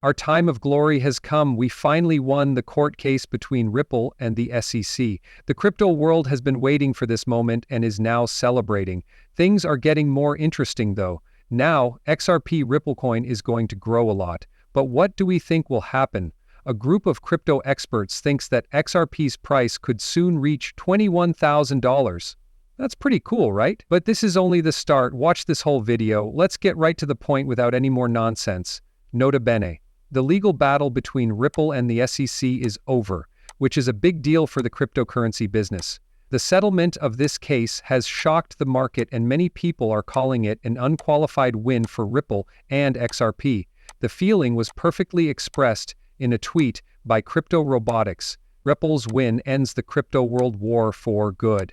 Our time of glory has come. We finally won the court case between Ripple and the SEC. The crypto world has been waiting for this moment and is now celebrating. Things are getting more interesting though. Now, XRP Ripple coin is going to grow a lot. But what do we think will happen? A group of crypto experts thinks that XRP's price could soon reach $21,000. That's pretty cool, right? But this is only the start. Watch this whole video. Let's get right to the point without any more nonsense. Nota bene. The legal battle between Ripple and the SEC is over, which is a big deal for the cryptocurrency business. The settlement of this case has shocked the market and many people are calling it an unqualified win for Ripple and XRP. The feeling was perfectly expressed in a tweet by Crypto Robotics. Ripple's win ends the crypto world war for good.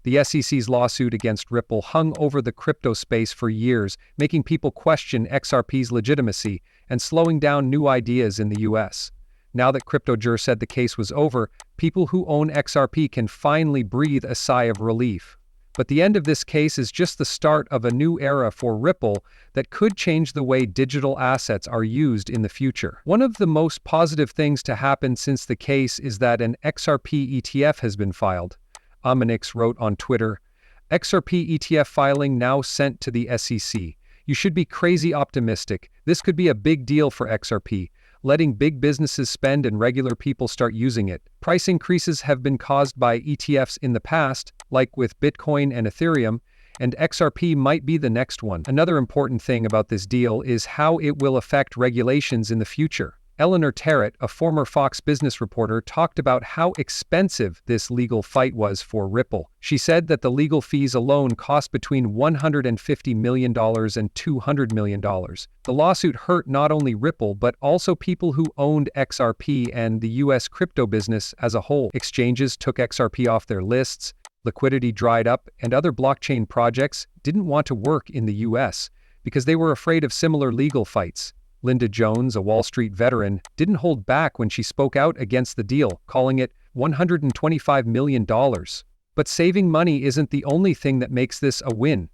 The SEC's lawsuit against Ripple hung over the crypto space for years, making people question XRP's legitimacy and slowing down new ideas in the US. Now that CryptoJur said the case was over, people who own XRP can finally breathe a sigh of relief. But the end of this case is just the start of a new era for Ripple that could change the way digital assets are used in the future. One of the most positive things to happen since the case is that an XRP ETF has been filed. Amanix wrote on Twitter, XRP ETF filing now sent to the SEC. You should be crazy optimistic. This could be a big deal for XRP, letting big businesses spend and regular people start using it. Price increases have been caused by ETFs in the past, like with Bitcoin and Ethereum, and XRP might be the next one. Another important thing about this deal is how it will affect regulations in the future. Eleanor Terrett, a former Fox Business reporter, talked about how expensive this legal fight was for Ripple. She said that the legal fees alone cost between $150 million and $200 million. The lawsuit hurt not only Ripple but also people who owned XRP and the US crypto business as a whole. Exchanges took XRP off their lists, liquidity dried up, and other blockchain projects didn't want to work in the US because they were afraid of similar legal fights. Linda Jones, a Wall Street veteran, didn't hold back when she spoke out against the deal, calling it $125 million. But saving money isn't the only thing that makes this a win.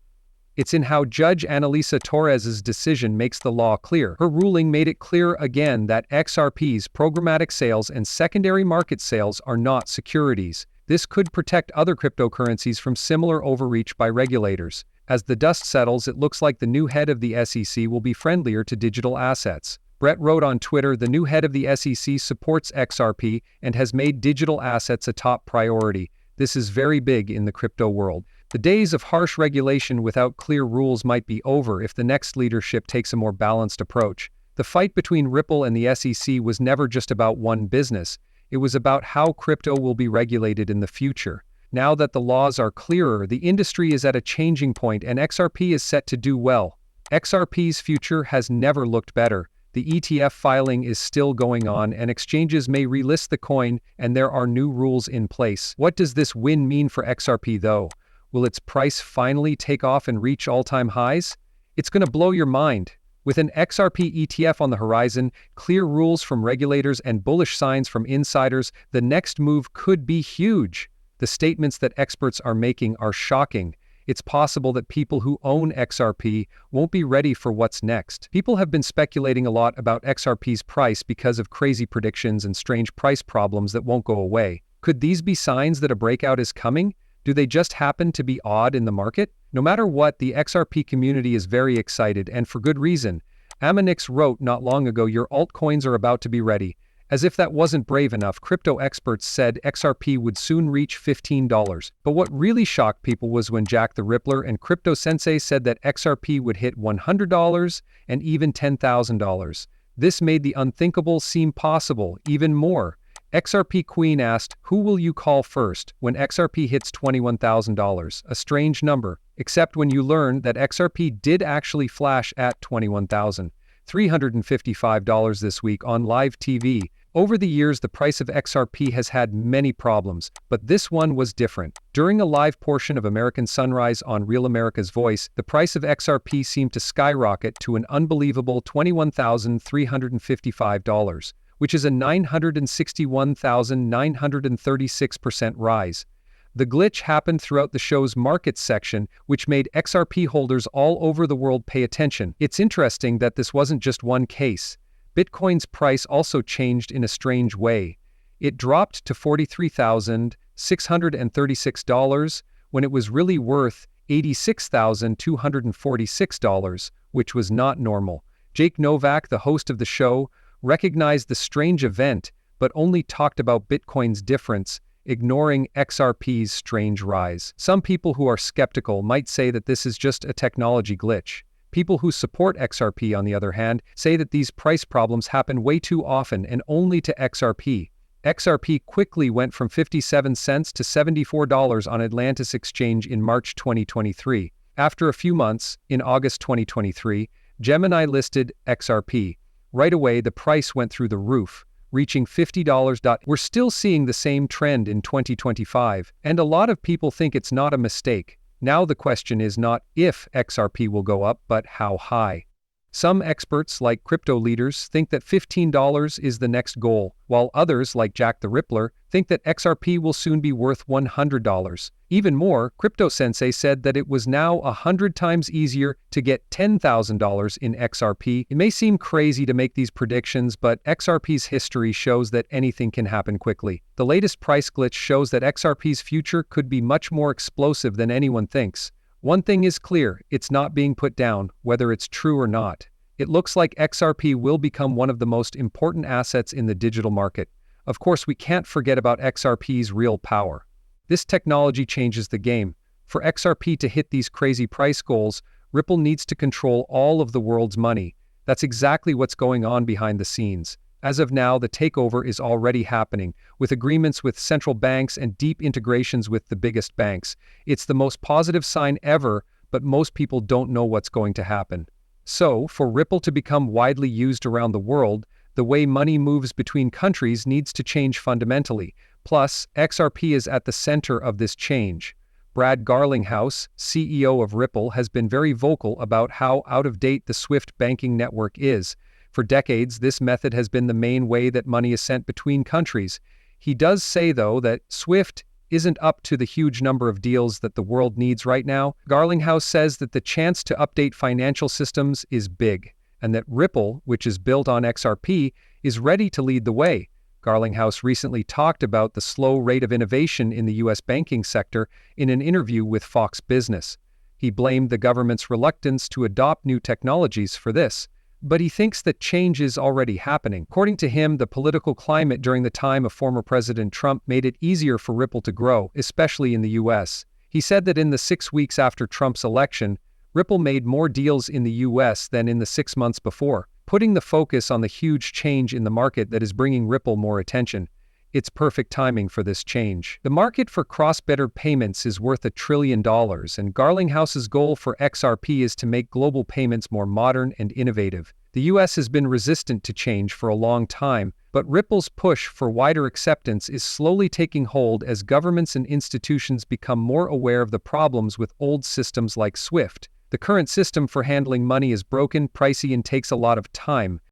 It's in how Judge Annalisa Torres's decision makes the law clear. Her ruling made it clear again that XRP's programmatic sales and secondary market sales are not securities. This could protect other cryptocurrencies from similar overreach by regulators. As the dust settles, it looks like the new head of the SEC will be friendlier to digital assets. Brett wrote on Twitter, the new head of the SEC supports XRP and has made digital assets a top priority. This is very big in the crypto world. The days of harsh regulation without clear rules might be over if the next leadership takes a more balanced approach. The fight between Ripple and the SEC was never just about one business. It was about how crypto will be regulated in the future. Now that the laws are clearer, the industry is at a changing point and XRP is set to do well. XRP's future has never looked better. The ETF filing is still going on and exchanges may relist the coin and there are new rules in place. What does this win mean for XRP though? Will its price finally take off and reach all-time highs? It's going to blow your mind. With an XRP ETF on the horizon, clear rules from regulators and bullish signs from insiders, the next move could be huge. The statements that experts are making are shocking. It's possible that people who own XRP won't be ready for what's next. People have been speculating a lot about XRP's price because of crazy predictions and strange price problems that won't go away. Could these be signs that a breakout is coming? Do they just happen to be odd in the market? No matter what, the XRP community is very excited, and for good reason. Amanix wrote not long ago, your altcoins are about to be ready. As if that wasn't brave enough, crypto experts said XRP would soon reach $15. But what really shocked people was when Jack the Rippler and Crypto Sensei said that XRP would hit $100 and even $10,000. This made the unthinkable seem possible even more. XRP Queen asked, who will you call first when XRP hits $21,000? A strange number, except when you learn that XRP did actually flash at $21,355 this week on live TV. Over the years, the price of XRP has had many problems, but this one was different. During a live portion of American Sunrise on Real America's Voice, the price of XRP seemed to skyrocket to an unbelievable $21,355, which is a 961,936% rise. The glitch happened throughout the show's markets section, which made XRP holders all over the world pay attention. It's interesting that this wasn't just one case. Bitcoin's price also changed in a strange way. It dropped to $43,636 when it was really worth $86,246, which was not normal. Jake Novak, the host of the show, recognized the strange event, but only talked about Bitcoin's difference, ignoring XRP's strange rise. Some people who are skeptical might say that this is just a technology glitch. People who support XRP, on the other hand, say that these price problems happen way too often and only to XRP. XRP quickly went from 57 cents to $74 on Atlantis Exchange in March 2023. After a few months, in August 2023, Gemini listed XRP. Right away, the price went through the roof, reaching $50. We're still seeing the same trend in 2025, and a lot of people think it's not a mistake. Now the question is not if XRP will go up, but how high. Some experts, like crypto leaders, think that $15 is the next goal, while others, like Jack the Rippler, think that XRP will soon be worth $100. Even more, Crypto Sensei said that it was now 100 times easier to get $10,000 in XRP. It may seem crazy to make these predictions, but XRP's history shows that anything can happen quickly. The latest price glitch shows that XRP's future could be much more explosive than anyone thinks. One thing is clear, it's not being put down, whether it's true or not. It looks like XRP will become one of the most important assets in the digital market. Of course, we can't forget about XRP's real power. This technology changes the game. For XRP to hit these crazy price goals, Ripple needs to control all of the world's money. That's exactly what's going on behind the scenes. As of now, the takeover is already happening, with agreements with central banks and deep integrations with the biggest banks. It's the most positive sign ever, but most people don't know what's going to happen. So, for Ripple to become widely used around the world, the way money moves between countries needs to change fundamentally. Plus, XRP is at the center of this change. Brad Garlinghouse, CEO of Ripple, has been very vocal about how out-of-date the SWIFT banking network is. For decades, this method has been the main way that money is sent between countries. He does say, though, that SWIFT isn't up to the huge number of deals that the world needs right now. Garlinghouse says that the chance to update financial systems is big, and that Ripple, which is built on XRP, is ready to lead the way. Garlinghouse recently talked about the slow rate of innovation in the U.S. banking sector in an interview with Fox Business. He blamed the government's reluctance to adopt new technologies for this. But he thinks that change is already happening. According to him, the political climate during the time of former President Trump made it easier for Ripple to grow, especially in the U.S. He said that in the 6 weeks after Trump's election, Ripple made more deals in the U.S. than in the 6 months before, putting the focus on the huge change in the market that is bringing Ripple more attention. It's perfect timing for this change. The market for cross-border payments is worth $1 trillion, and Garlinghouse's goal for XRP is to make global payments more modern and innovative. The US has been resistant to change for a long time, but Ripple's push for wider acceptance is slowly taking hold as governments and institutions become more aware of the problems with old systems like SWIFT. The current system for handling money is broken, pricey, and takes a lot of time.